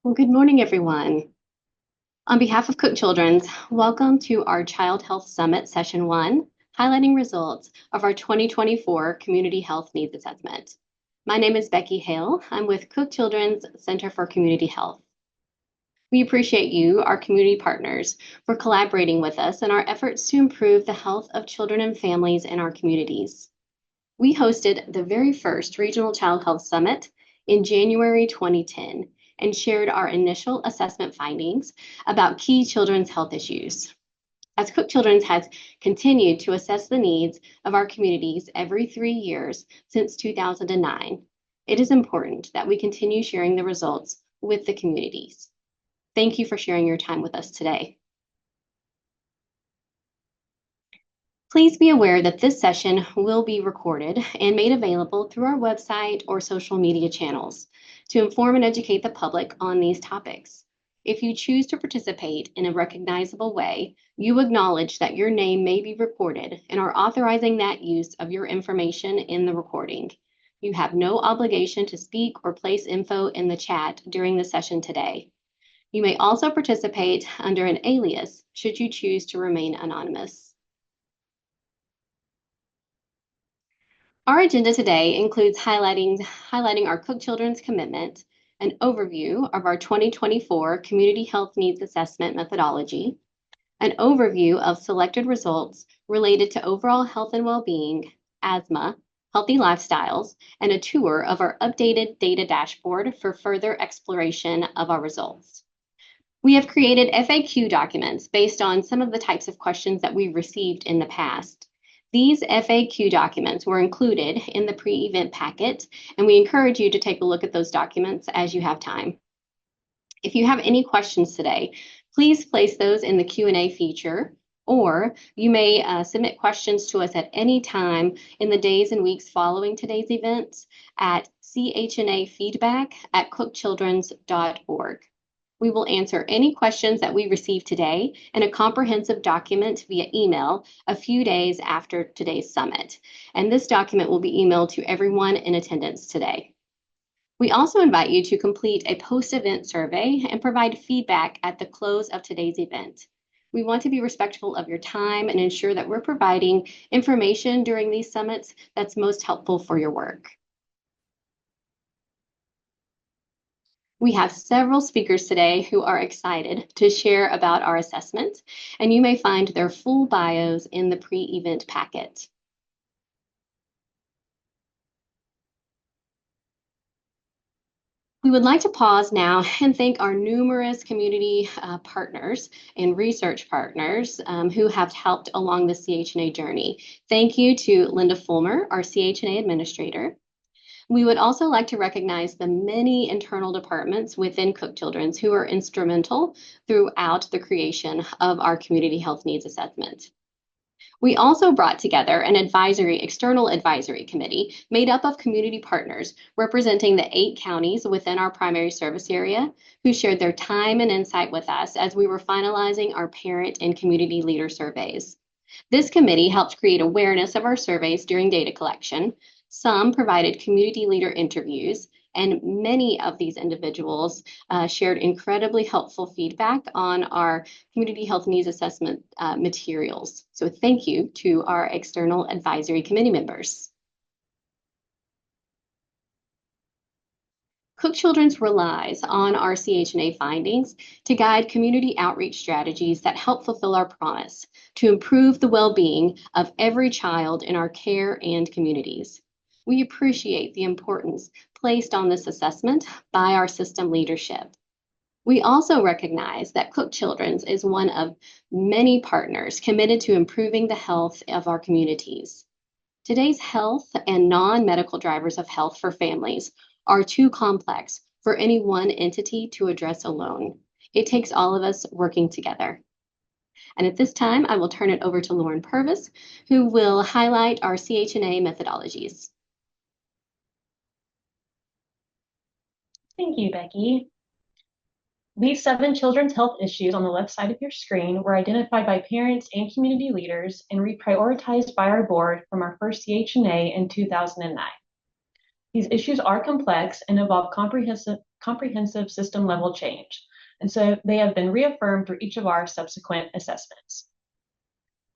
Well, good morning, everyone. On behalf of Cook Children's, welcome to our Child Health Summit Session 1, highlighting results of our 2024 Community Health Needs Assessment. My name is Becky Hale. I'm with Cook Children's Center for Community Health. We appreciate you, our community partners, for collaborating with us in our efforts to improve the health of children and families in our communities. We hosted the very first Regional Child Health Summit in January 2010 and shared our initial assessment findings about key children's health issues. As Cook Children's has continued to assess the needs of our communities every 3 years since 2009, it is important that we continue sharing the results with the communities. Thank you for sharing your time with us today. Please be aware that this session will be recorded and made available through our website or social media channels to inform and educate the public on these topics. If you choose to participate in a recognizable way, you acknowledge that your name may be recorded and are authorizing that use of your information in the recording. You have no obligation to speak or place info in the chat during the session today. You may also participate under an alias should you choose to remain anonymous. Our agenda today includes highlighting our Cook Children's commitment, an overview of our 2024 Community Health Needs Assessment methodology, an overview of selected results related to overall health and well-being, asthma, healthy lifestyles, and a tour of our updated data dashboard for further exploration of our results. We have created FAQ documents based on some of the types of questions that we've received in the past. These FAQ documents were included in the pre-event packet, and we encourage you to take a look at those documents as you have time. If you have any questions today, please place those in the Q&A feature, or you may submit questions to us at any time in the days and weeks following today's events at chnafeedback@cookchildrens.org. We will answer any questions that we receive today in a comprehensive document via email a few days after today's summit, and this document will be emailed to everyone in attendance today. We also invite you to complete a post-event survey and provide feedback at the close of today's event. We want to be respectful of your time and ensure that we're providing information during these summits that's most helpful for your work. We have several speakers today who are excited to share about our assessment, and you may find their full bios in the pre-event packet. We would like to pause now and thank our numerous community partners and research partners who have helped along the CHNA journey. Thank you to Linda Fulmer, our CHNA administrator. We would also like to recognize the many internal departments within Cook Children's who are instrumental throughout the creation of our Community Health Needs Assessment. We also brought together an external advisory committee made up of community partners representing the 8 counties within our primary service area who shared their time and insight with us as we were finalizing our parent and community leader surveys. This committee helped create awareness of our surveys during data collection. Some provided community leader interviews, and many of these individuals shared incredibly helpful feedback on our Community Health Needs Assessment materials. So thank you to our external advisory committee members. Cook Children's relies on our CHNA findings to guide community outreach strategies that help fulfill our promise to improve the well-being of every child in our care and communities. We appreciate the importance placed on this assessment by our system leadership. We also recognize that Cook Children's is one of many partners committed to improving the health of our communities. Today's health and non-medical drivers of health for families are too complex for any one entity to address alone. It takes all of us working together. And at this time, I will turn it over to Lauren Purvis, who will highlight our CHNA methodologies. Thank you, Becky. These 7 children's health issues on the left side of your screen were identified by parents and community leaders and reprioritized by our board from our first CHNA in 2009. These issues are complex and involve comprehensive comprehensive system-level change, and so they have been reaffirmed through each of our subsequent assessments.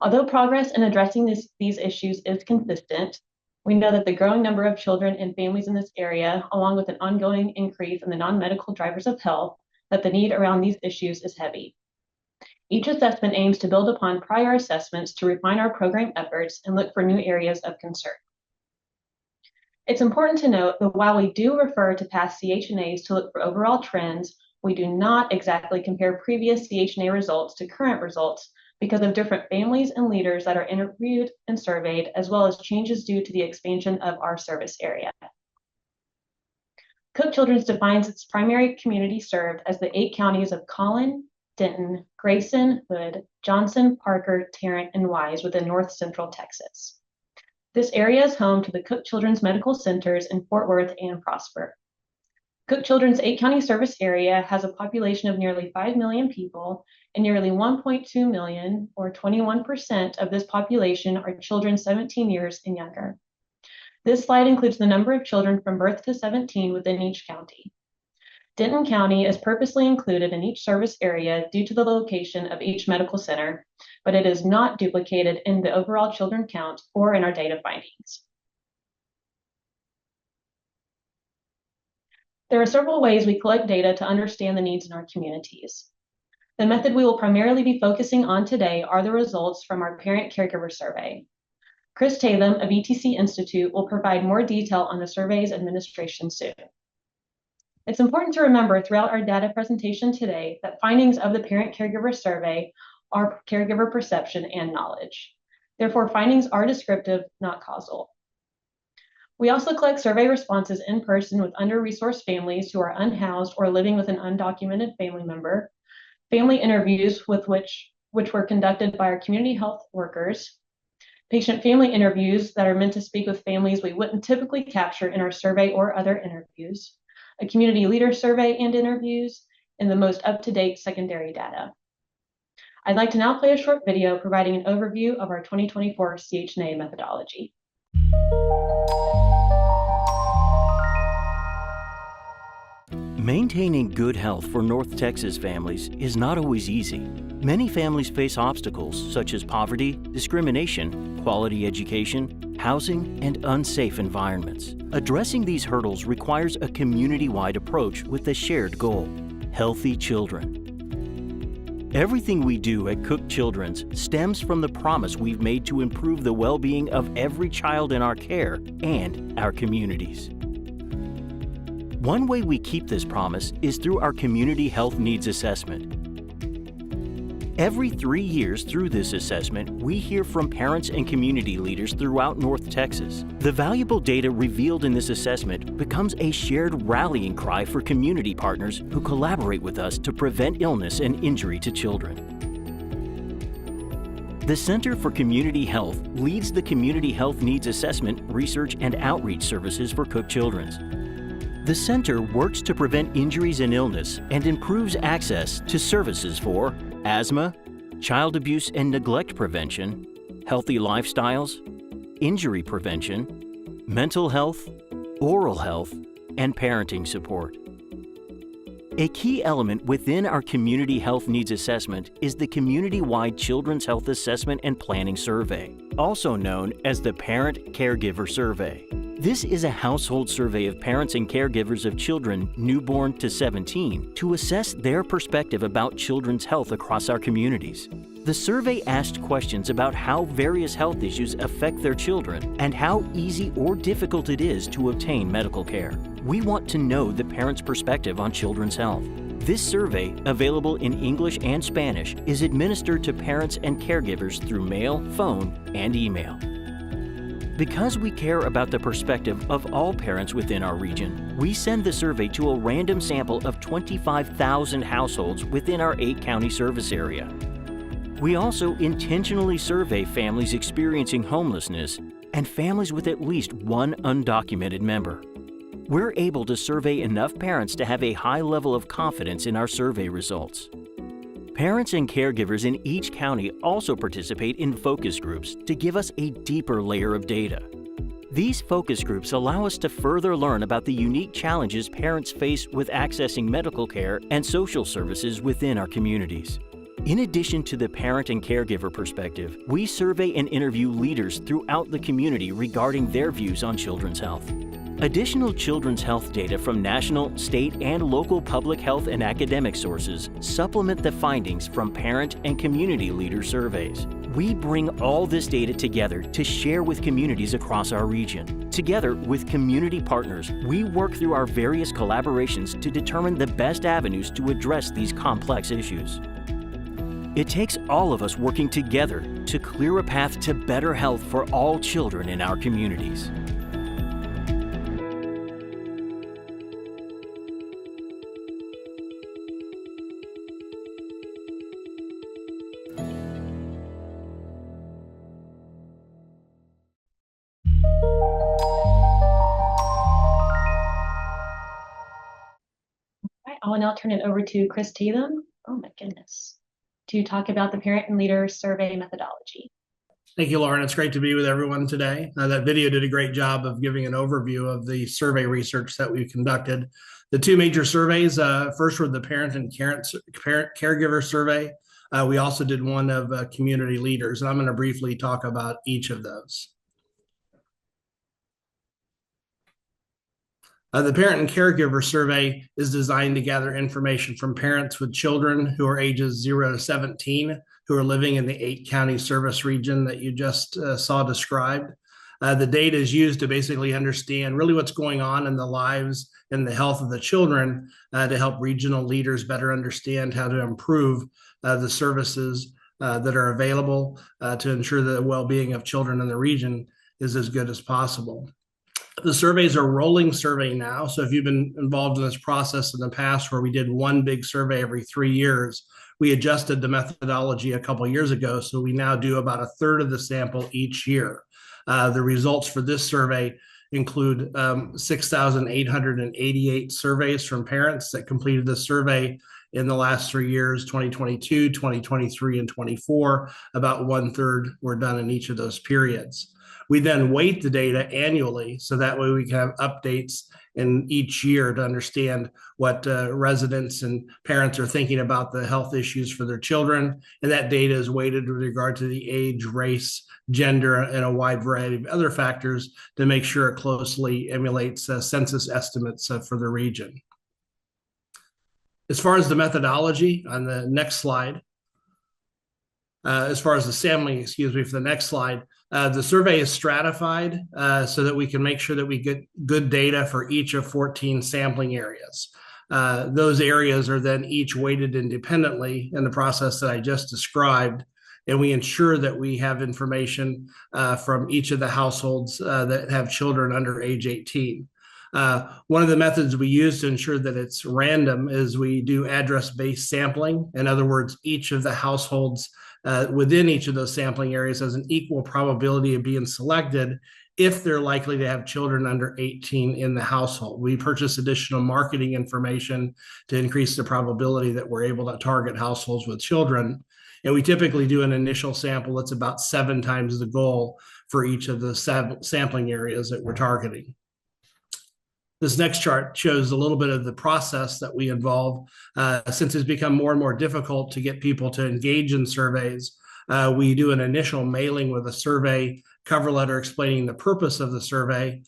Although progress in addressing these issues is consistent, we know that the growing number of children and families in this area, along with an ongoing increase in the non-medical drivers of health, that the need around these issues is heavy. Each assessment aims to build upon prior assessments to refine our program efforts and look for new areas of concern. It's important to note that while we do refer to past CHNAs to look for overall trends, we do not exactly compare previous CHNA results to current results because of different families and leaders that are interviewed and surveyed, as well as changes due to the expansion of our service area. Cook Children's defines its primary community served as the 8 counties of Collin, Denton, Grayson, Hood, Johnson, Parker, Tarrant, and Wise within North Central Texas. This area is home to the Cook Children's Medical Centers in Fort Worth and Prosper. Cook Children's 8-county service area has a population of nearly 5 million people, and nearly 1.2 million, or 21% of this population, are children 17 years and younger. This slide includes the number of children from birth to 17 within each county. Denton County is purposely included in each service area due to the location of each medical center, but it is not duplicated in the overall children count or in our data findings. There are several ways we collect data to understand the needs in our communities. The method we will primarily be focusing on today are the results from our parent caregiver survey. Chris Tatham of ETC Institute will provide more detail on the survey's administration soon. It's important to remember throughout our data presentation today that findings of the parent caregiver survey are caregiver perception and knowledge. Therefore, findings are descriptive, not causal. We also collect survey responses in person with under-resourced families who are unhoused or living with an undocumented family member, family interviews which were conducted by our community health workers, patient family interviews that are meant to speak with families we wouldn't typically capture in our survey or other interviews, a community leader survey and interviews, and the most up-to-date secondary data. I'd like to now play a short video providing an overview of our 2024 CHNA methodology. Maintaining good health for North Texas families is not always easy. Many families face obstacles such as poverty, discrimination, quality education, housing, and unsafe environments. Addressing these hurdles requires a community-wide approach with a shared goal: healthy children. Everything we do at Cook Children's stems from the promise we've made to improve the well-being of every child in our care and our communities. One way we keep this promise is through our Community Health Needs Assessment. Every 3 years through this assessment, we hear from parents and community leaders throughout North Texas. The valuable data revealed in this assessment becomes a shared rallying cry for community partners who collaborate with us to prevent illness and injury to children. The Center for Community Health leads the Community Health Needs Assessment, Research, and Outreach Services for Cook Children's. The center works to prevent injuries and illness and improves access to services for asthma, child abuse and neglect prevention, healthy lifestyles, injury prevention, mental health, oral health, and parenting support. A key element within our Community Health Needs Assessment is the Community-Wide Children's Health Assessment and Planning Survey, also known as the Parent Caregiver Survey. This is a household survey of parents and caregivers of children newborn to 17 to assess their perspective about children's health across our communities. The survey asked questions about how various health issues affect their children and how easy or difficult it is to obtain medical care. We want to know the parents' perspective on children's health. This survey, available in English and Spanish, is administered to parents and caregivers through mail, phone, and email. Because we care about the perspective of all parents within our region, we send the survey to a random sample of 25,000 households within our 8-county service area. We also intentionally survey families experiencing homelessness and families with at least one undocumented member. We're able to survey enough parents to have a high level of confidence in our survey results. Parents and caregivers in each county also participate in focus groups to give us a deeper layer of data. These focus groups allow us to further learn about the unique challenges parents face with accessing medical care and social services within our communities. In addition to the parent and caregiver perspective, we survey and interview leaders throughout the community regarding their views on children's health. Additional children's health data from national, state, and local public health and academic sources supplement the findings from parent and community leader surveys. We bring all this data together to share with communities across our region. Together with community partners, we work through our various collaborations to determine the best avenues to address these complex issues. It takes all of us working together to clear a path to better health for all children in our communities. I will now turn it over to Chris Tatham. Oh my goodness. To talk about the parent and leader survey methodology. Thank you, Lauren. It's great to be with everyone today. That video did a great job of giving an overview of the survey research that we've conducted. The two major surveys, first were the parent and caregiver survey. We also did one of community leaders, and I'm going to briefly talk about each of those. The parent and caregiver survey is designed to gather information from parents with children who are ages 0 to 17 who are living in the 8-county service region that you just saw described. The data is used to basically understand really what's going on in the lives and the health of the children to help regional leaders better understand how to improve the services that are available to ensure that the well-being of children in the region is as good as possible. The surveys are rolling survey now. So if you've been involved in this process in the past where we did one big survey every 3 years, we adjusted the methodology a couple of years ago. So we now do about a third of the sample each year. The results for this survey include 6,888 surveys from parents that completed the survey in the last 3 years, 2022, 2023, and 24. About 1/3 were done in each of those periods. We then weight the data annually, so that way we can have updates in each year to understand what residents and parents are thinking about the health issues for their children. And that data is weighted with regard to the age, race, gender, and a wide variety of other factors to make sure it closely emulates census estimates for the region. As far as the methodology, on the next slide, as far as the sampling, for the next slide, the survey is stratified so that we can make sure that we get good data for each of 14 sampling areas. Those areas are then each weighted independently in the process that I just described, and we ensure that we have information from each of the households that have children under age 18. One of the methods we use to ensure that it's random is we do address-based sampling. In other words, each of the households within each of those sampling areas has an equal probability of being selected if they're likely to have children under 18 in the household. We purchase additional marketing information to increase the probability that we're able to target households with children. And we typically do an initial sample that's about 7 times the goal for each of the sampling areas that we're targeting. This next chart shows a little bit of the process that we involve. Since it's become more and more difficult to get people to engage in surveys, we do an initial mailing with a survey cover letter explaining the purpose of the survey.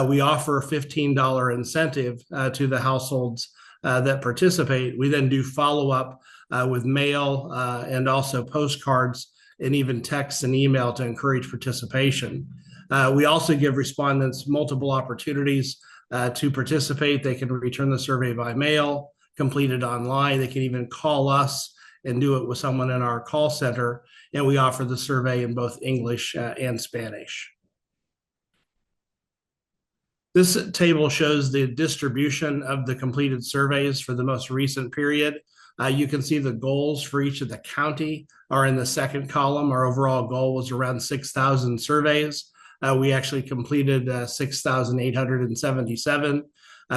We offer a $15 incentive to the households that participate. We then do follow-up with mail and also postcards and even text and email to encourage participation. We also give respondents multiple opportunities to participate. They can return the survey by mail, complete it online. They can even call us and do it with someone in our call center. And we offer the survey in both English and Spanish. This table shows the distribution of the completed surveys for the most recent period. You can see the goals for each of the county are in the second column. Our overall goal was around 6,000 surveys. We actually completed 6,877.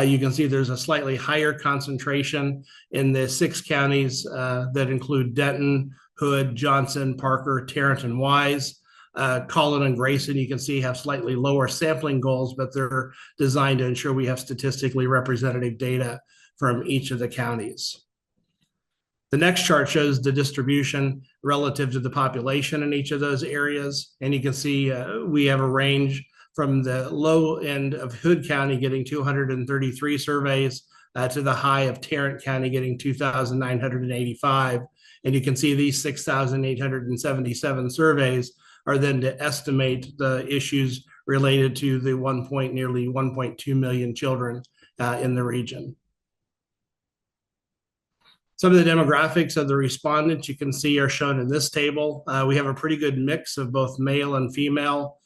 You can see there's a slightly higher concentration in the 6 counties that include Denton, Hood, Johnson, Parker, Tarrant, and Wise. Collin and Grayson, you can see, have slightly lower sampling goals, but they're designed to ensure we have statistically representative data from each of the counties. The next chart shows the distribution relative to the population in each of those areas. And you can see we have a range from the low end of Hood County getting 233 surveys to the high of Tarrant County getting 2,985. And you can see these 6,877 surveys are then to estimate the issues related to the nearly 1.2 million children in the region. Some of the demographics of the respondents you can see are shown in this table. We have a pretty good mix of both male and female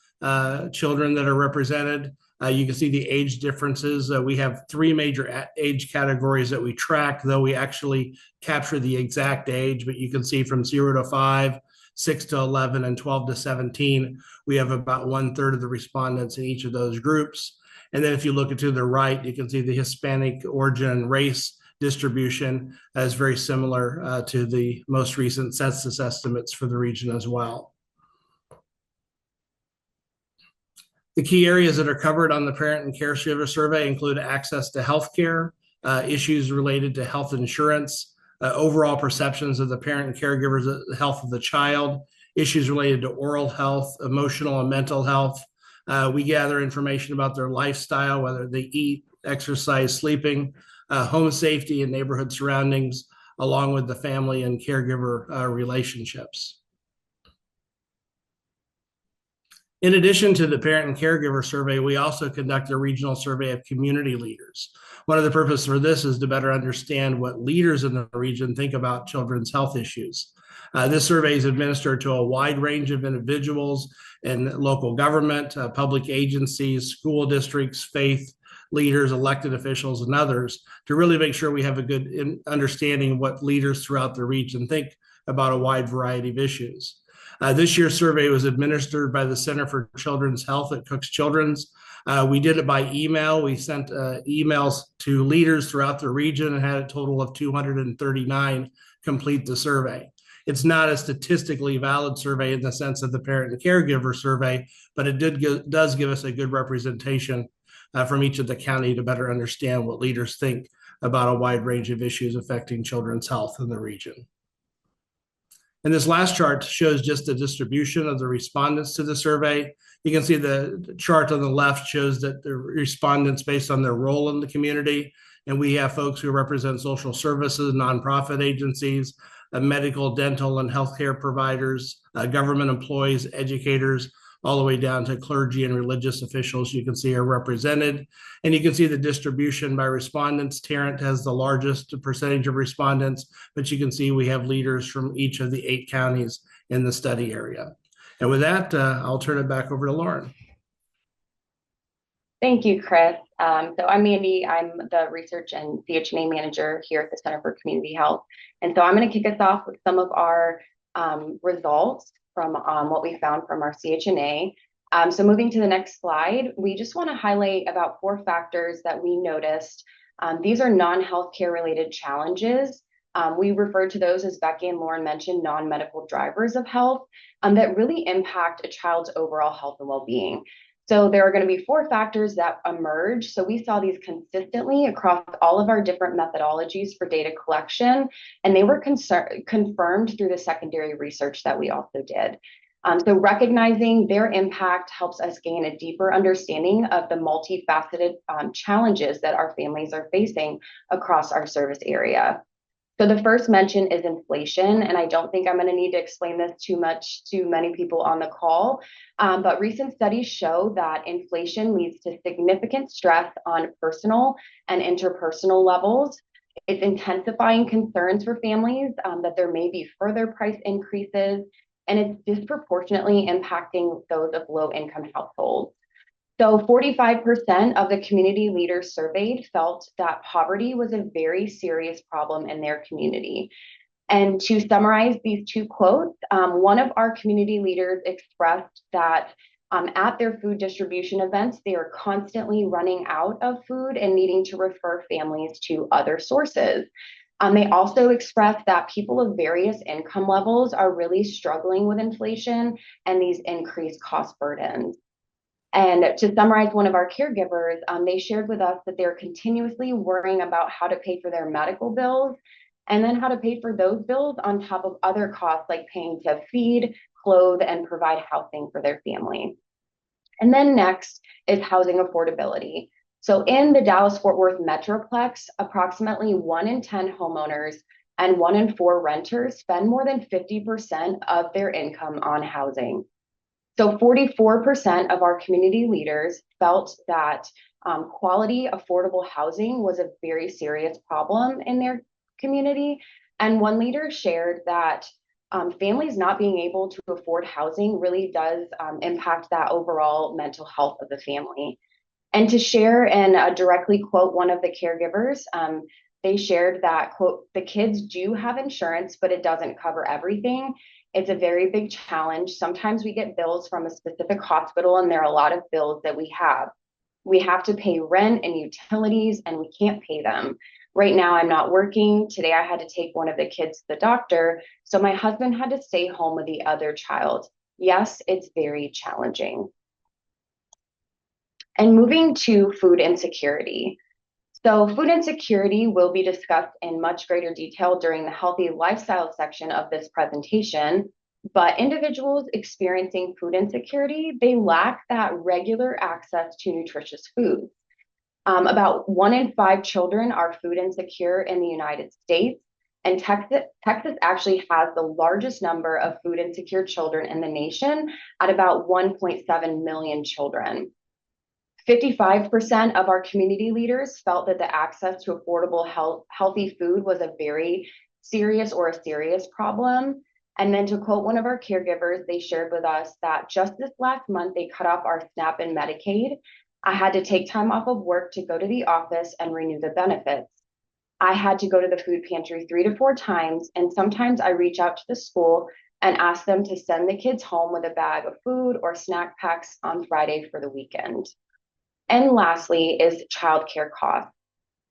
children that are represented. You can see the age differences. We have three major age categories that we track, though we actually capture the exact age, but you can see from 0 to 5, 6 to 11, and 12 to 17, we have about 1/3 of the respondents in each of those groups. And then if you look to the right, you can see the Hispanic origin and race distribution is very similar to the most recent census estimates for the region as well. The key areas that are covered on the Parent and Caregiver Survey include access to health care, issues related to health insurance, overall perceptions of the parent and caregiver's health of the child, issues related to oral health, emotional and mental health. We gather information about their lifestyle, whether they eat, exercise, sleeping, home safety and neighborhood surroundings, along with the family and caregiver relationships. In addition to the parent and caregiver survey, we also conduct a regional survey of community leaders. One of the purposes for this is to better understand what leaders in the region think about children's health issues. This survey is administered to a wide range of individuals in local government, public agencies, school districts, faith leaders, elected officials, and others to really make sure we have a good understanding of what leaders throughout the region think about a wide variety of issues. This year's survey was administered by the Center for Children's Health at Cook's Children's. We did it by email. We sent emails to leaders throughout the region and had a total of 239 complete the survey. It's not a statistically valid survey in the sense of the parent and caregiver survey, but it does give us a good representation from each of the county to better understand what leaders think about a wide range of issues affecting children's health in the region. And this last chart shows just the distribution of the respondents to the survey. You can see the chart on the left shows that the respondents based on their role in the community. And we have folks who represent social services, nonprofit agencies, medical, dental, and healthcare providers, government employees, educators, all the way down to clergy and religious officials you can see are represented. And you can see the distribution by respondents. Tarrant has the largest percentage of respondents, but you can see we have leaders from each of the 8 counties in the study area. And with that, I'll turn it back over to Lauren. Thank you, Chris. So I'm Mandy. I'm the Research and CHNA Manager here at the Center for Community Health. And so I'm going to kick us off with some of our results from what we found from our CHNA. So moving to the next slide, we just want to highlight about 4 factors that we noticed. These are non-healthcare related challenges. We refer to those, as Becky and Lauren mentioned, non-medical drivers of health that really impact a child's overall health and well-being. So there are going to be 4 factors that emerge. So we saw these consistently across all of our different methodologies for data collection, and they were confirmed through the secondary research that we also did. So recognizing their impact helps us gain a deeper understanding of the multifaceted challenges that our families are facing across our service area. So the first mention is inflation, and I don't think I'm going to need to explain this too much to many people on the call, but recent studies show that inflation leads to significant stress on personal and interpersonal levels. It's intensifying concerns for families that there may be further price increases, and it's disproportionately impacting those of low-income households. So 45% of the community leaders surveyed felt that poverty was a very serious problem in their community. And to summarize these 2 quotes, one of our community leaders expressed that at their food distribution events, they are constantly running out of food and needing to refer families to other sources. They also expressed that people of various income levels are really struggling with inflation and these increased cost burdens. And to summarize, one of our caregivers, they shared with us that they're continuously worrying about how to pay for their medical bills and then how to pay for those bills on top of other costs like paying to feed, clothe, and provide housing for their family. And then next is housing affordability. So in the Dallas-Fort Worth Metroplex, approximately 1 in 10 homeowners and 1 in 4 renters spend more than 50% of their income on housing. So 44% of our community leaders felt that quality, affordable housing was a very serious problem in their community. And one leader shared that families not being able to afford housing really does impact that overall mental health of the family. And to share and directly quote one of the caregivers, they shared that, quote, the kids do have insurance, but it doesn't cover everything. It's a very big challenge. Sometimes we get bills from a specific hospital, and there are a lot of bills that we have. We have to pay rent and utilities, and we can't pay them. Right now, I'm not working. Today, I had to take one of the kids to the doctor, so my husband had to stay home with the other child. Yes, it's very challenging. And moving to food insecurity. So food insecurity will be discussed in much greater detail during the healthy lifestyle section of this presentation, but individuals experiencing food insecurity, they lack that regular access to nutritious foods. About 1 in 5 children are food insecure in the United States, and Texas actually has the largest number of food insecure children in the nation at about 1.7 million children. 55% of our community leaders felt that the access to affordable, healthy food was a very serious problem. And then to quote one of our caregivers, they shared with us that just this last month, they cut off our SNAP and Medicaid. I had to take time off of work to go to the office and renew the benefits. I had to go to the food pantry 3 to 4 times, and sometimes I reach out to the school and ask them to send the kids home with a bag of food or snack packs on Friday for the weekend. And lastly is childcare costs.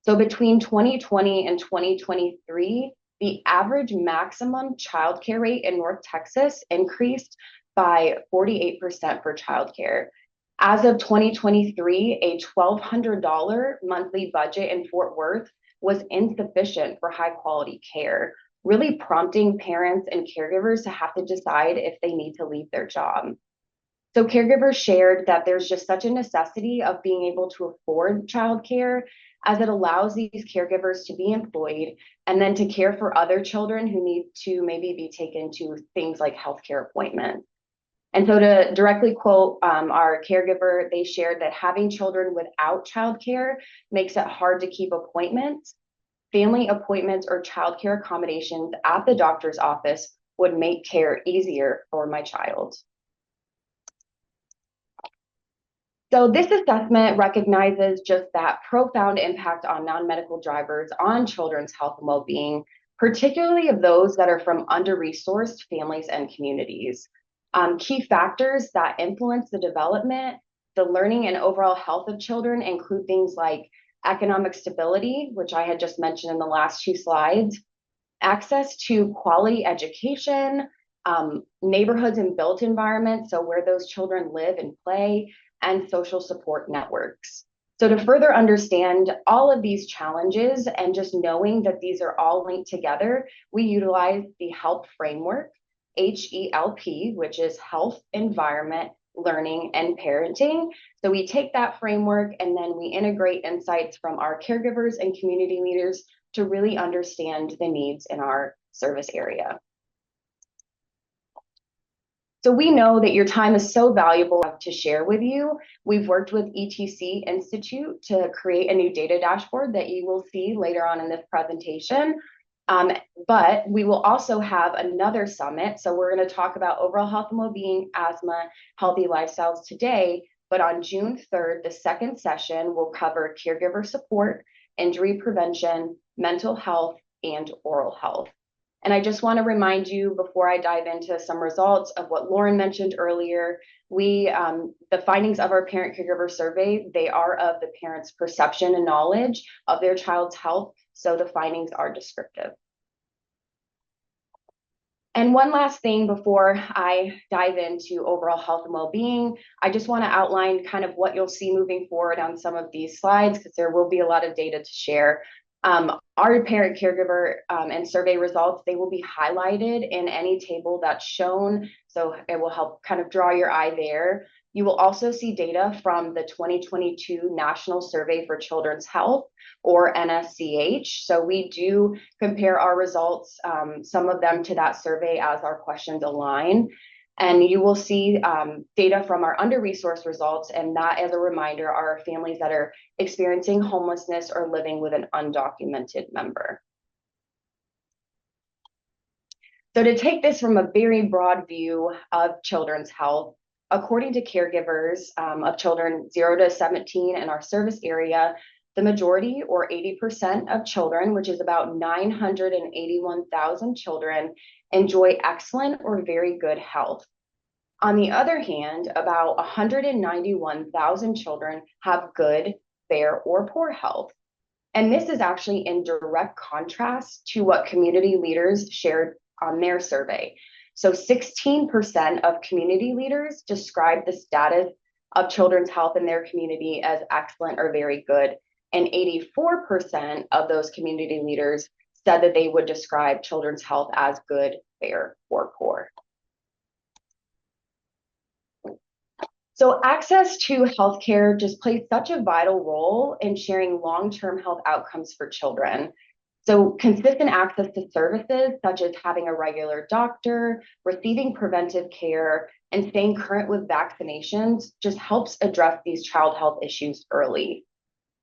So between 2020 and 2023, the average maximum childcare rate in North Texas increased by 48% for childcare. As of 2023, a $1,200 monthly budget in Fort Worth was insufficient for high quality care, really prompting parents and caregivers to have to decide if they need to leave their job. So caregivers shared that there's just such a necessity of being able to afford childcare, as it allows these caregivers to be employed and then to care for other children who need to maybe be taken to things like healthcare appointments. And so to directly quote our caregiver, they shared that having children without childcare makes it hard to keep appointments. Family appointments or childcare accommodations at the doctor's office would make care easier for my child. So this assessment recognizes just that profound impact on non-medical drivers on children's health and well-being, particularly of those that are from under-resourced families and communities. Key factors that influence the development, the learning, and overall health of children include things like economic stability, which I had just mentioned in the last 2 slides, access to quality education, neighborhoods and built environments, so where those children live and play, and social support networks. So to further understand all of these challenges and just knowing that these are all linked together, we utilize the HELP framework, HELP, which is health, environment, learning, and parenting. So we take that framework and then we integrate insights from our caregivers and community leaders to really understand the needs in our service area. So we know that your time is so valuable to share with you. We've worked with ETC Institute to create a new data dashboard that you will see later on in this presentation. But we will also have another summit. So we're going to talk about overall health and well-being, asthma, healthy lifestyles today. But on June 3rd, the second session will cover caregiver support, injury prevention, mental health, and oral health. And I just want to remind you before I dive into some results of what Lauren mentioned earlier, the findings of our parent caregiver survey, they are of the parent's perception and knowledge of their child's health. So the findings are descriptive. And one last thing before I dive into overall health and well-being, I just want to outline kind of what you'll see moving forward on some of these slides, because there will be a lot of data to share. Our parent caregiver and survey results, they will be highlighted in any table that's shown. So it will help kind of draw your eye there. You will also see data from the 2022 National Survey for Children's Health, or NSCH. So we do compare our results, some of them to that survey as our questions align. And you will see data from our under-resourced results, and that, as a reminder, are families that are experiencing homelessness or living with an undocumented member. So to take this from a very broad view of children's health, according to caregivers of children 0 to 17 in our service area, the majority, or 80% of children, which is about 981,000 children, enjoy excellent or very good health. On the other hand, about 191,000 children have good, fair, or poor health. And this is actually in direct contrast to what community leaders shared on their survey. So 16% of community leaders describe the status of children's health in their community as excellent or very good. And 84% of those community leaders said that they would describe children's health as good, fair, or poor. So access to healthcare just plays such a vital role in sharing long-term health outcomes for children. So consistent access to services, such as having a regular doctor, receiving preventive care, and staying current with vaccinations, just helps address these child health issues early.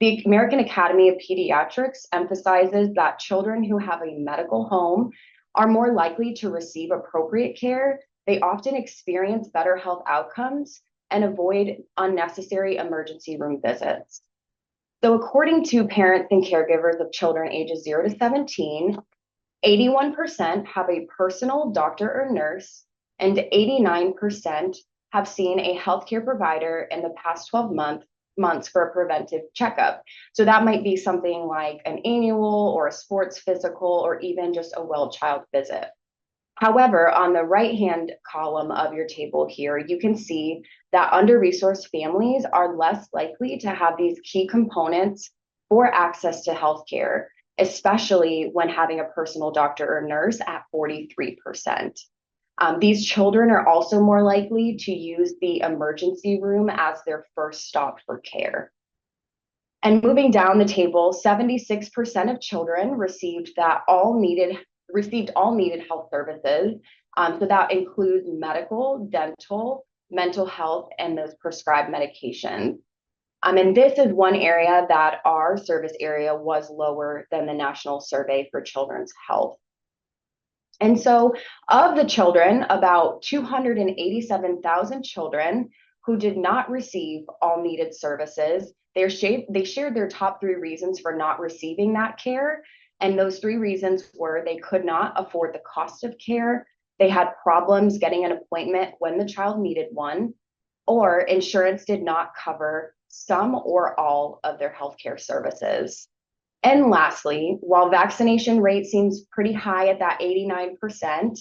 The American Academy of Pediatrics emphasizes that children who have a medical home are more likely to receive appropriate care. They often experience better health outcomes and avoid unnecessary emergency room visits. So according to parents and caregivers of children ages 0 to 17, 81% have a personal doctor or nurse, and 89% have seen a healthcare provider in the past 12 months for a preventive checkup. So that might be something like an annual or a sports physical, or even just a well-child visit. However, on the right-hand column of your table here, you can see that under-resourced families are less likely to have these key components for access to healthcare, especially when having a personal doctor or nurse at 43%. These children are also more likely to use the emergency room as their first stop for care. And moving down the table, 76% of children received all needed health services. So that includes medical, dental, mental health, and those prescribed medications. And this is one area that our service area was lower than the National Survey for Children's Health. And so of the children, about 287,000 children who did not receive all needed services, they shared their top 3 reasons for not receiving that care. And those 3 reasons were: they could not afford the cost of care, they had problems getting an appointment when the child needed one, or insurance did not cover some or all of their healthcare services. And lastly, while vaccination rate seems pretty high at that 89%,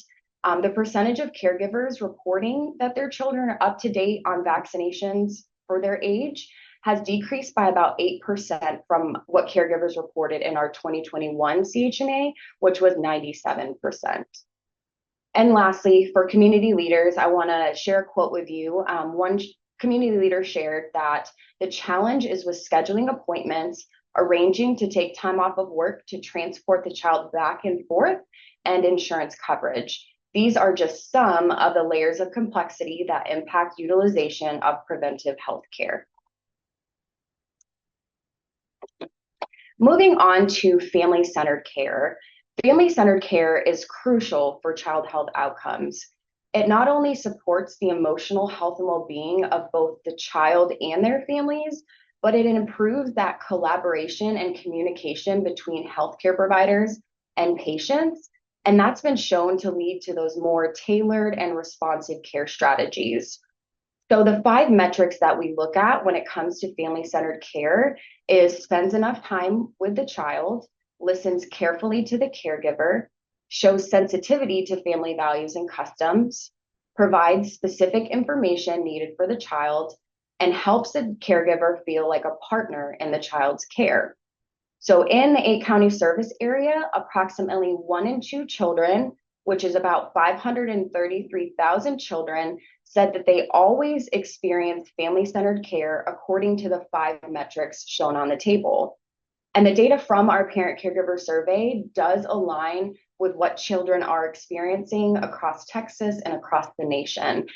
the percentage of caregivers reporting that their children are up to date on vaccinations for their age has decreased by about 8% from what caregivers reported in our 2021 CHNA, which was 97%. And lastly, for community leaders, I want to share a quote with you. One community leader shared that the challenge is with scheduling appointments, arranging to take time off of work to transport the child back and forth, and insurance coverage. These are just some of the layers of complexity that impact utilization of preventive health care. Moving on to family-centered care. Family-centered care is crucial for child health outcomes. It not only supports the emotional health and well-being of both the child and their families, but it improves that collaboration and communication between healthcare providers and patients. And that's been shown to lead to those more tailored and responsive care strategies. So the 5 metrics that we look at when it comes to family-centered care is spends enough time with the child, listens carefully to the caregiver, shows sensitivity to family values and customs, provides specific information needed for the child, and helps the caregiver feel like a partner in the child's care. So in the 8-county service area, approximately 1 in 2 children, which is about 533,000 children, said that they always experience family-centered care according to the 5 metrics shown on the table. And the data from our parent caregiver survey does align with what children are experiencing across Texas and across the nation.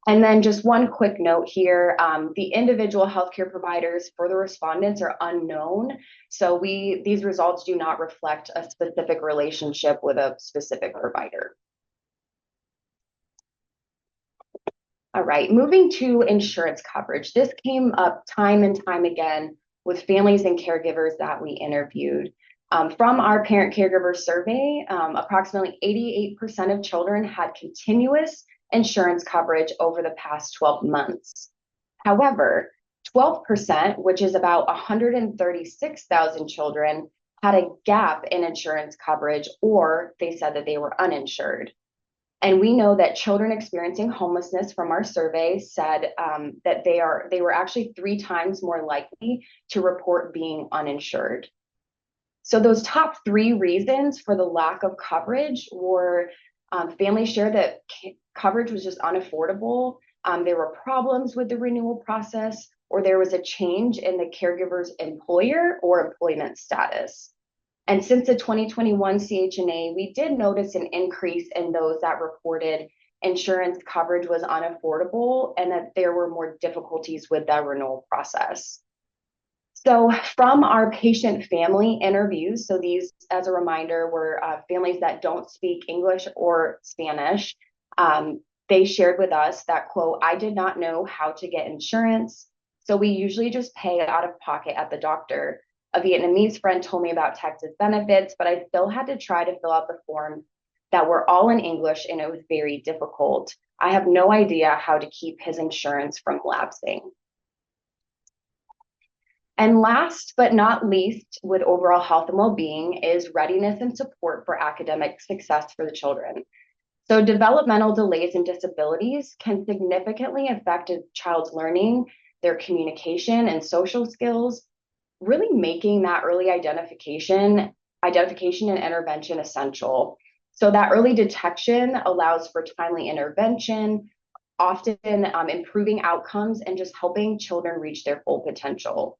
And then just one quick note here, the individual healthcare providers for the respondents are unknown. So these results do not reflect a specific relationship with a specific provider. All right, moving to insurance coverage. This came up time and time again with families and caregivers that we interviewed. From our parent caregiver survey, approximately 88% of children had continuous insurance coverage over the past 12 months. However, 12%, which is about 136,000 children, had a gap in insurance coverage, or they said that they were uninsured. And we know that children experiencing homelessness from our survey said that they were actually 3 times more likely to report being uninsured. So those top 3 reasons for the lack of coverage were families shared that coverage was just unaffordable. There were problems with the renewal process, or there was a change in the caregiver's employer or employment status. And since the 2021 CHNA, we did notice an increase in those that reported insurance coverage was unaffordable and that there were more difficulties with the renewal process. So from our patient family interviews, so these, as a reminder, were families that don't speak English or Spanish, they shared with us that, quote, "I did not know how to get insurance, so we usually just pay out of pocket at the doctor. A Vietnamese friend told me about Texas benefits, but I still had to try to fill out the forms that were all in English, and it was very difficult. I have no idea how to keep his insurance from lapsing." And last but not least, with overall health and well-being, is readiness and support for academic success for the children. So developmental delays and disabilities can significantly affect a child's learning, their communication and social skills, really making that early identification and intervention essential. So that early detection allows for timely intervention, often improving outcomes and just helping children reach their full potential.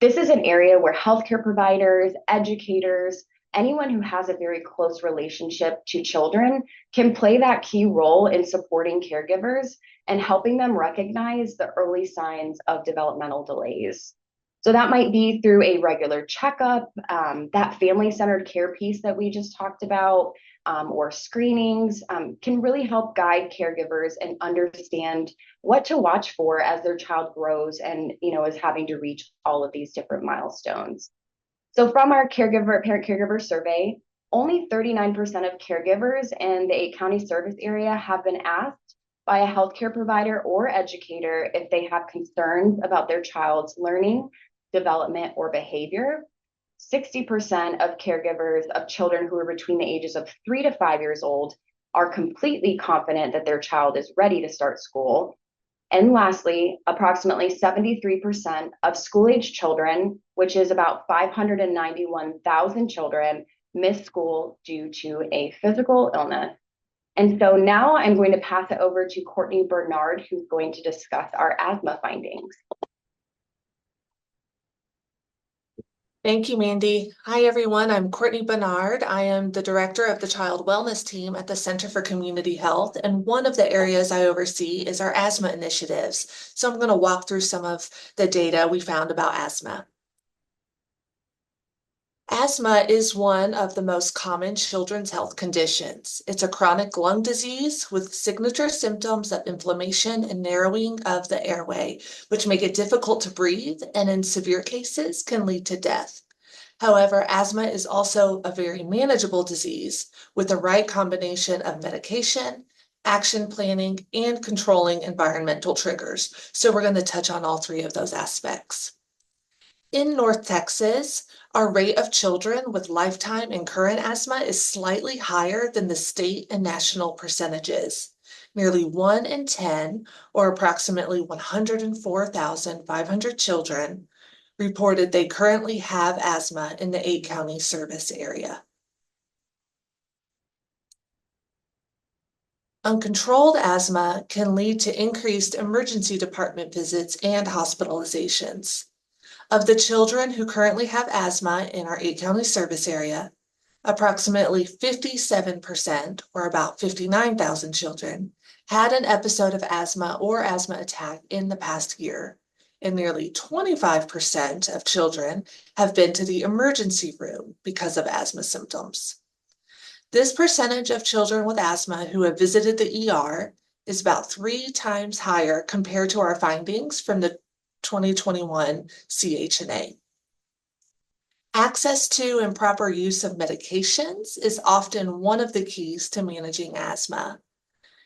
This is an area where healthcare providers, educators, anyone who has a very close relationship to children can play that key role in supporting caregivers and helping them recognize the early signs of developmental delays. So that might be through a regular checkup, that family-centered care piece that we just talked about, or screenings can really help guide caregivers and understand what to watch for as their child grows and is having to reach all of these different milestones. So from our parent caregiver survey, only 39% of caregivers in the 8-county service area have been asked by a healthcare provider or educator if they have concerns about their child's learning, development, or behavior. 60% of caregivers of children who are between the ages of 3 to 5 years old are completely confident that their child is ready to start school. And lastly, approximately 73% of school-age children, which is about 591,000 children, miss school due to a physical illness. And so now I'm going to pass it over to Courtney Bernard, who's going to discuss our asthma findings. Thank you, Mandy. Hi, everyone. I'm Courtney Bernard. I am the director of the Child Wellness Team at the Center for Community Health, and one of the areas I oversee is our asthma initiatives. So I'm going to walk through some of the data we found about asthma. Asthma is one of the most common children's health conditions. It's a chronic lung disease with signature symptoms of inflammation and narrowing of the airway, which make it difficult to breathe and in severe cases can lead to death. However, asthma is also a very manageable disease with the right combination of medication, action planning, and controlling environmental triggers. So we're going to touch on all three of those aspects. In North Texas, our rate of children with lifetime and current asthma is slightly higher than the state and national percentages. Nearly 1 in 10, or approximately 104,500 children, reported they currently have asthma in the 8-county service area. Uncontrolled asthma can lead to increased emergency department visits and hospitalizations. Of the children who currently have asthma in our 8-county service area, approximately 57%, or about 59,000 children, had an episode of asthma or asthma attack in the past year, and nearly 25% of children have been to the emergency room because of asthma symptoms. This percentage of children with asthma who have visited the ER is about 3 times higher compared to our findings from the 2021 CHNA. Access to and proper use of medications is often one of the keys to managing asthma.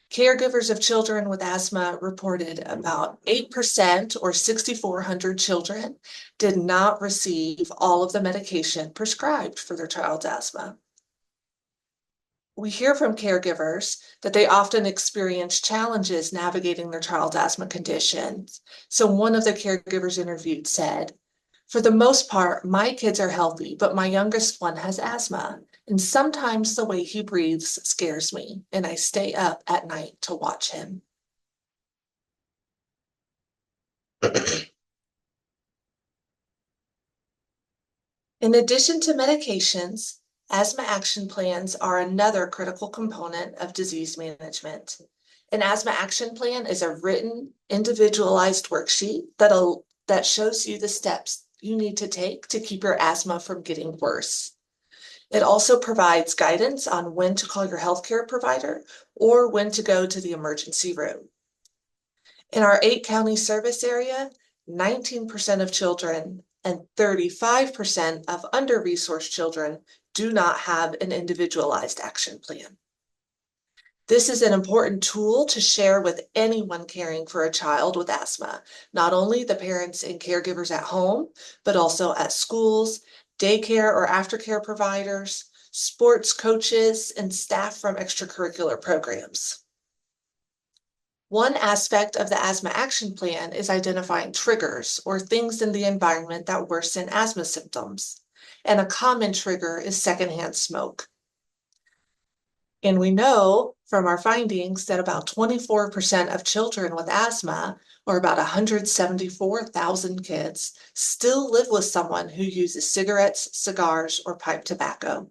Caregivers of children with asthma reported about 8%, or 6,400 children, did not receive all of the medication prescribed for their child's asthma. We hear from caregivers that they often experience challenges navigating their child's asthma conditions. So one of the caregivers interviewed said, "For the most part, my kids are healthy, but my youngest one has asthma. And sometimes the way he breathes scares me, and I stay up at night to watch him." In addition to medications, asthma action plans are another critical component of disease management. An asthma action plan is a written, individualized worksheet that shows you the steps you need to take to keep your asthma from getting worse. It also provides guidance on when to call your healthcare provider or when to go to the emergency room. In our 8-county service area, 19% of children and 35% of under-resourced children do not have an individualized action plan. This is an important tool to share with anyone caring for a child with asthma, not only the parents and caregivers at home, but also at schools, daycare or aftercare providers, sports coaches, and staff from extracurricular programs. One aspect of the asthma action plan is identifying triggers or things in the environment that worsen asthma symptoms. And a common trigger is secondhand smoke. And we know from our findings that about 24% of children with asthma, or about 174,000 kids, still live with someone who uses cigarettes, cigars, or pipe tobacco.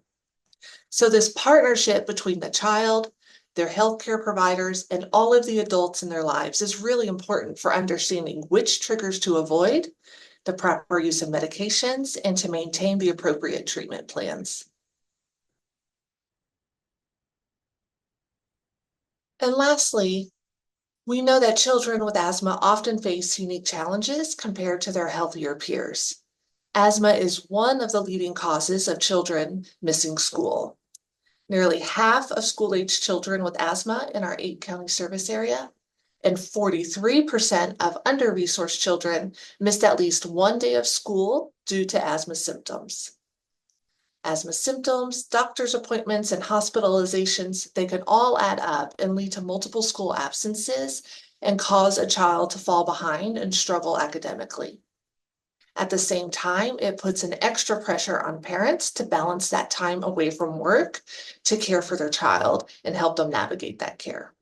So this partnership between the child, their healthcare providers, and all of the adults in their lives is really important for understanding which triggers to avoid, the proper use of medications, and to maintain the appropriate treatment plans. And lastly, we know that children with asthma often face unique challenges compared to their healthier peers. Asthma is one of the leading causes of children missing school. Nearly half of school-aged children with asthma in our 8-county service area, and 43% of under-resourced children missed at least one day of school due to asthma symptoms. Asthma symptoms, doctor's appointments, and hospitalizations, they can all add up and lead to multiple school absences and cause a child to fall behind and struggle academically. At the same time, it puts an extra pressure on parents to balance that time away from work to care for their child and help them navigate that care.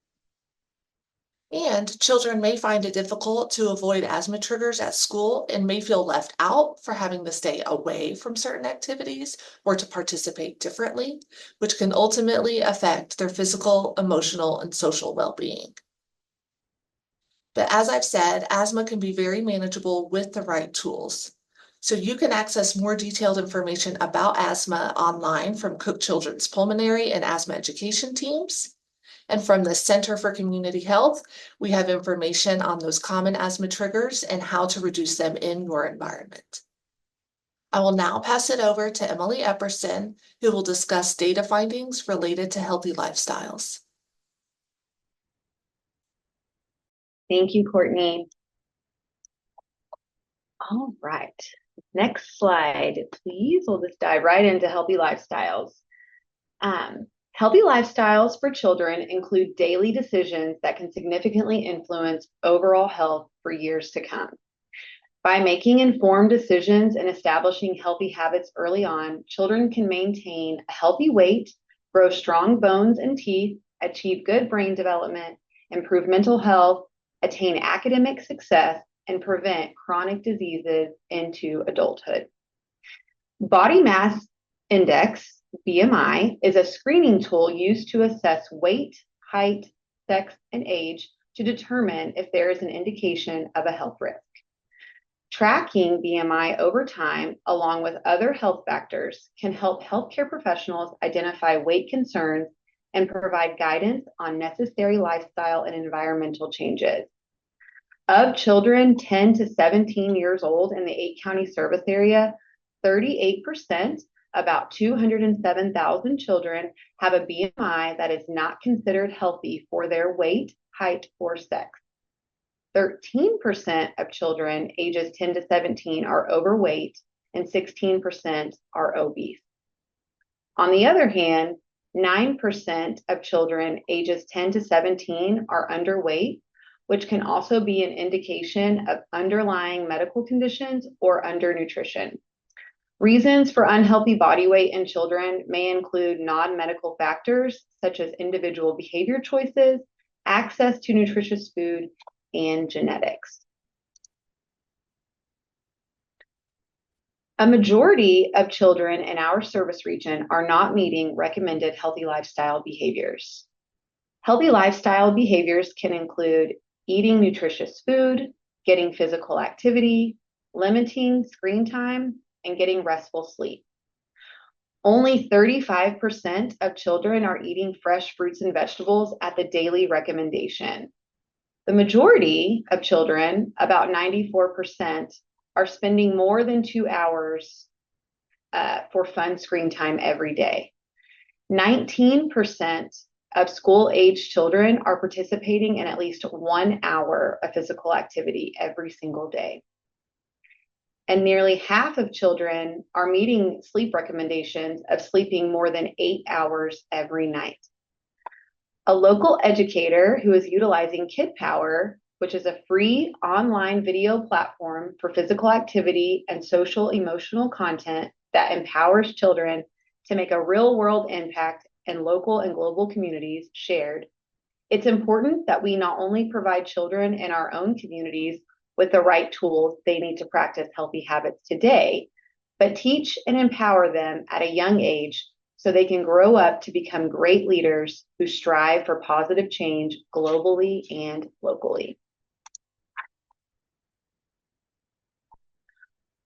And children may find it difficult to avoid asthma triggers at school and may feel left out for having to stay away from certain activities or to participate differently, which can ultimately affect their physical, emotional, and social well-being. But as I've said, asthma can be very manageable with the right tools. So you can access more detailed information about asthma online from Cook Children's Pulmonary and Asthma Education teams. And from the Center for Community Health, we have information on those common asthma triggers and how to reduce them in your environment. I will now pass it over to Emily Epperson, who will discuss data findings related to healthy lifestyles. Thank you, Courtney. All right, next slide, please. We'll just dive right into healthy lifestyles. Healthy lifestyles for children include daily decisions that can significantly influence overall health for years to come. By making informed decisions and establishing healthy habits early on, children can maintain a healthy weight, grow strong bones and teeth, achieve good brain development, improve mental health, attain academic success, and prevent chronic diseases into adulthood. Body mass index, BMI, is a screening tool used to assess weight, height, sex, and age to determine if there is an indication of a health risk. Tracking BMI over time, along with other health factors, can help healthcare professionals identify weight concerns and provide guidance on necessary lifestyle and environmental changes. Of children 10 to 17 years old in the 8-county service area, 38%, about 207,000 children, have a BMI that is not considered healthy for their weight, height, or sex. 13% of children ages 10 to 17 are overweight, and 16% are obese. On the other hand, 9% of children ages 10 to 17 are underweight, which can also be an indication of underlying medical conditions or undernutrition. Reasons for unhealthy body weight in children may include non-medical factors such as individual behavior choices, access to nutritious food, and genetics. A majority of children in our service region are not meeting recommended healthy lifestyle behaviors. Healthy lifestyle behaviors can include eating nutritious food, getting physical activity, limiting screen time, and getting restful sleep. Only 35% of children are eating fresh fruits and vegetables at the daily recommendation. The majority of children, about 94%, are spending more than 2 hours for fun screen time every day. 19% of school-age children are participating in at least 1 hour of physical activity every single day. And nearly half of children are meeting sleep recommendations of sleeping more than 8 hours every night. A local educator who is utilizing Kid Power, which is a free online video platform for physical activity and social emotional content that empowers children to make a real-world impact in local and global communities, shared, it's important that we not only provide children in our own communities with the right tools they need to practice healthy habits today, but teach and empower them at a young age so they can grow up to become great leaders who strive for positive change globally and locally.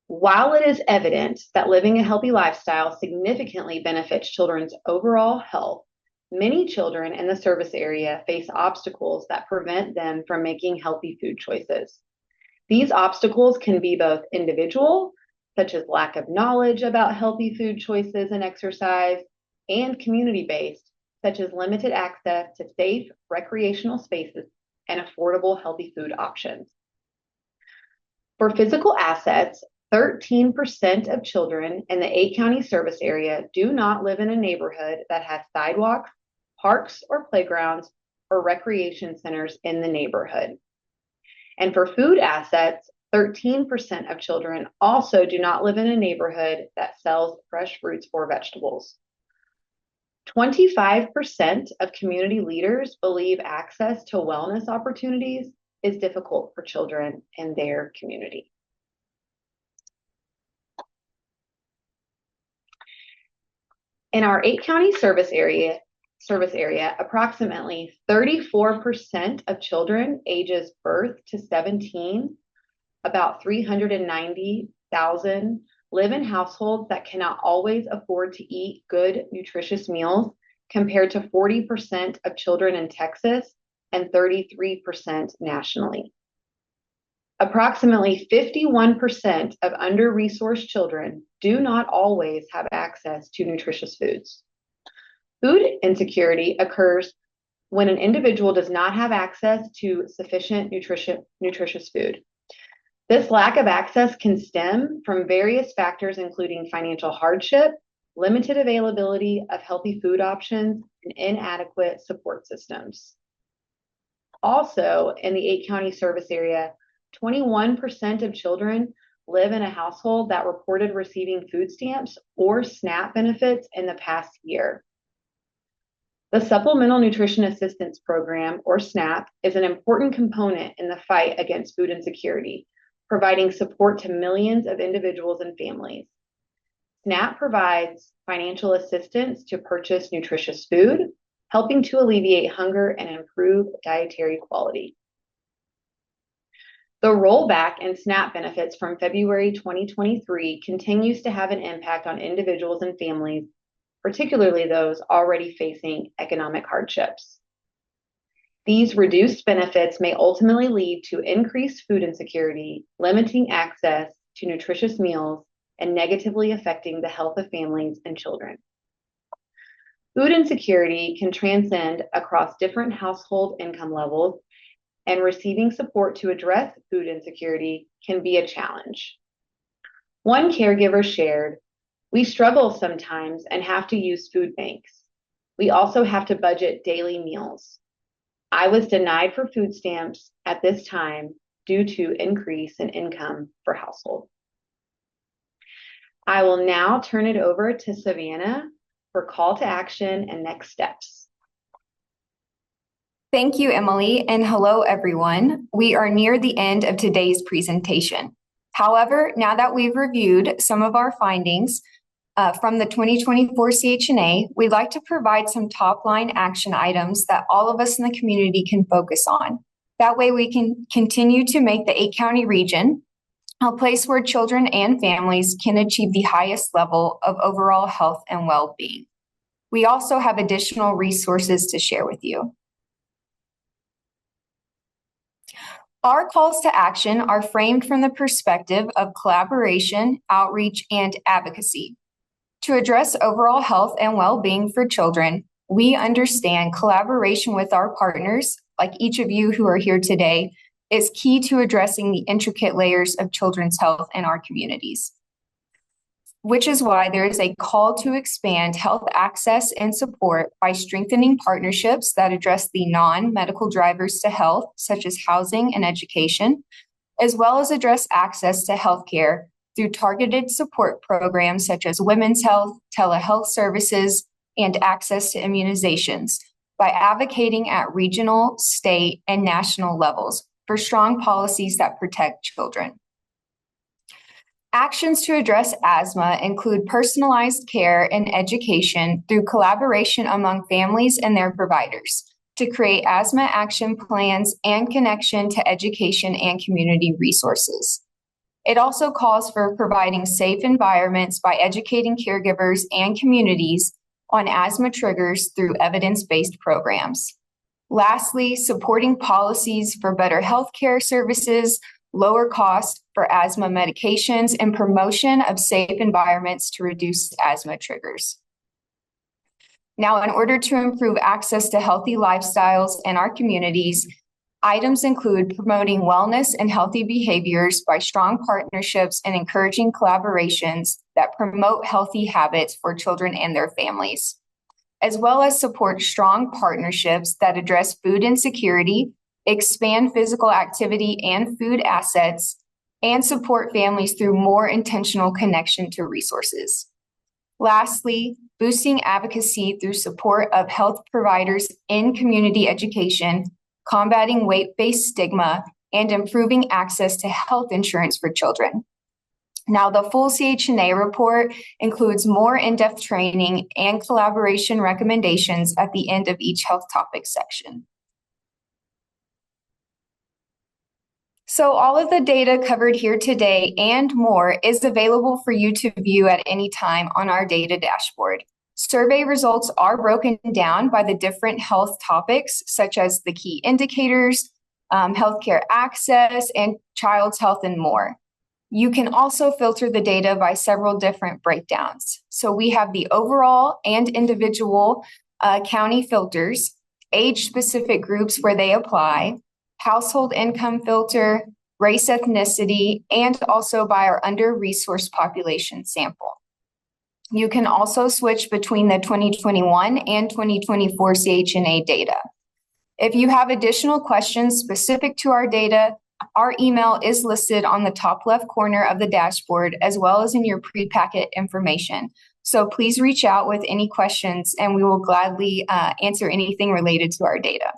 While it is evident that living a healthy lifestyle significantly benefits children's overall health, many children in the service area face obstacles that prevent them from making healthy food choices. These obstacles can be both individual, such as lack of knowledge about healthy food choices and exercise, and community-based, such as limited access to safe recreational spaces and affordable healthy food options. For physical assets, 13% of children in the 8-county service area do not live in a neighborhood that has sidewalks, parks or playgrounds, or recreation centers in the neighborhood. And for food assets, 13% of children also do not live in a neighborhood that sells fresh fruits or vegetables. 25% of community leaders believe access to wellness opportunities is difficult for children in their community. In our 8-county service area, approximately 34% of children ages birth to 17, about 390,000, live in households that cannot always afford to eat good, nutritious meals, compared to 40% of children in Texas and 33% nationally. Approximately 51% of under-resourced children do not always have access to nutritious foods. Food insecurity occurs when an individual does not have access to sufficient nutritious food. This lack of access can stem from various factors, including financial hardship, limited availability of healthy food options, and inadequate support systems. Also, in the 8-county service area, 21% of children live in a household that reported receiving food stamps or SNAP benefits in the past year. The Supplemental Nutrition Assistance Program, or SNAP, is an important component in the fight against food insecurity, providing support to millions of individuals and families. SNAP provides financial assistance to purchase nutritious food, helping to alleviate hunger and improve dietary quality. The rollback in SNAP benefits from February 2023 continues to have an impact on individuals and families, particularly those already facing economic hardships. These reduced benefits may ultimately lead to increased food insecurity, limiting access to nutritious meals, and negatively affecting the health of families and children. Food insecurity can transcend across different household income levels, and receiving support to address food insecurity can be a challenge. One caregiver shared, "We struggle sometimes and have to use food banks. We also have to budget daily meals. I was denied for food stamps at this time due to increase in income per household." I will now turn it over to Savannah for call to action and next steps. Thank you, Emily, and hello, everyone. We are near the end of today's presentation. However, now that we've reviewed some of our findings from the 2024 CHNA, we'd like to provide some top-line action items that all of us in the community can focus on. That way we can continue to make the 8-county region a place where children and families can achieve the highest level of overall health and well-being. We also have additional resources to share with you. Our calls to action are framed from the perspective of collaboration, outreach, and advocacy. To address overall health and well-being for children, we understand collaboration with our partners, like each of you who are here today, is key to addressing the intricate layers of children's health in our communities. Which is why there is a call to expand health access and support by strengthening partnerships that address the non-medical drivers to health, such as housing and education, as well as address access to healthcare through targeted support programs such as women's health, telehealth services, and access to immunizations by advocating at regional, state, and national levels for strong policies that protect children. Actions to address asthma include personalized care and education through collaboration among families and their providers to create asthma action plans and connection to education and community resources. It also calls for providing safe environments by educating caregivers and communities on asthma triggers through evidence-based programs. Lastly, supporting policies for better healthcare services, lower cost for asthma medications, and promotion of safe environments to reduce asthma triggers. Now, in order to improve access to healthy lifestyles in our communities, items include promoting wellness and healthy behaviors by strong partnerships and encouraging collaborations that promote healthy habits for children and their families, as well as support strong partnerships that address food insecurity, expand physical activity and food assets, and support families through more intentional connection to resources. Lastly, boosting advocacy through support of health providers in community education, combating weight-based stigma, and improving access to health insurance for children. Now, the full CHNA report includes more in-depth training and collaboration recommendations at the end of each health topic section. So all of the data covered here today and more is available for you to view at any time on our data dashboard. Survey results are broken down by the different health topics, such as the key indicators, healthcare access, and child's health, and more. You can also filter the data by several different breakdowns. So we have the overall and individual county filters, age-specific groups where they apply, household income filter, race, ethnicity, and also by our under-resourced population sample. You can also switch between the 2021 and 2024 CHNA data. If you have additional questions specific to our data, our email is listed on the top left corner of the dashboard, as well as in your pre-packet information. So please reach out with any questions, and we will gladly answer anything related to our data.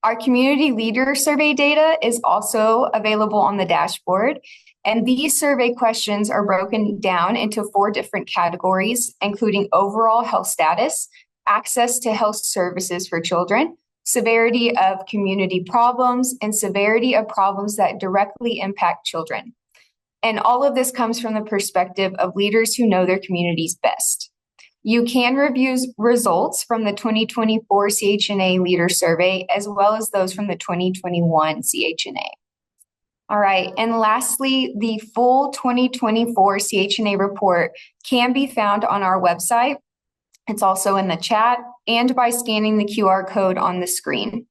Our community leader survey data is also available on the dashboard, and these survey questions are broken down into 4 different categories, including overall health status, access to health services for children, severity of community problems, and severity of problems that directly impact children. And all of this comes from the perspective of leaders who know their communities best. You can review results from the 2024 CHNA Leader Survey, as well as those from the 2021 CHNA. All right, and lastly, the full 2024 CHNA report can be found on our website. It's also in the chat and by scanning the QR code on the screen.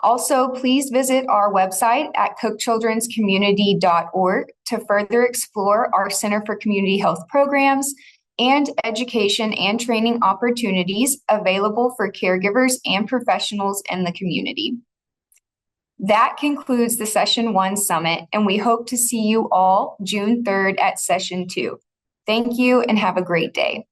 Also, please visit our website at cookchildrenscommunity.org to further explore our Center for Community Health programs and education and training opportunities available for caregivers and professionals in the community. That concludes the Session 1 Summit, and we hope to see you all June 3rd at Session 2. Thank you and have a great day.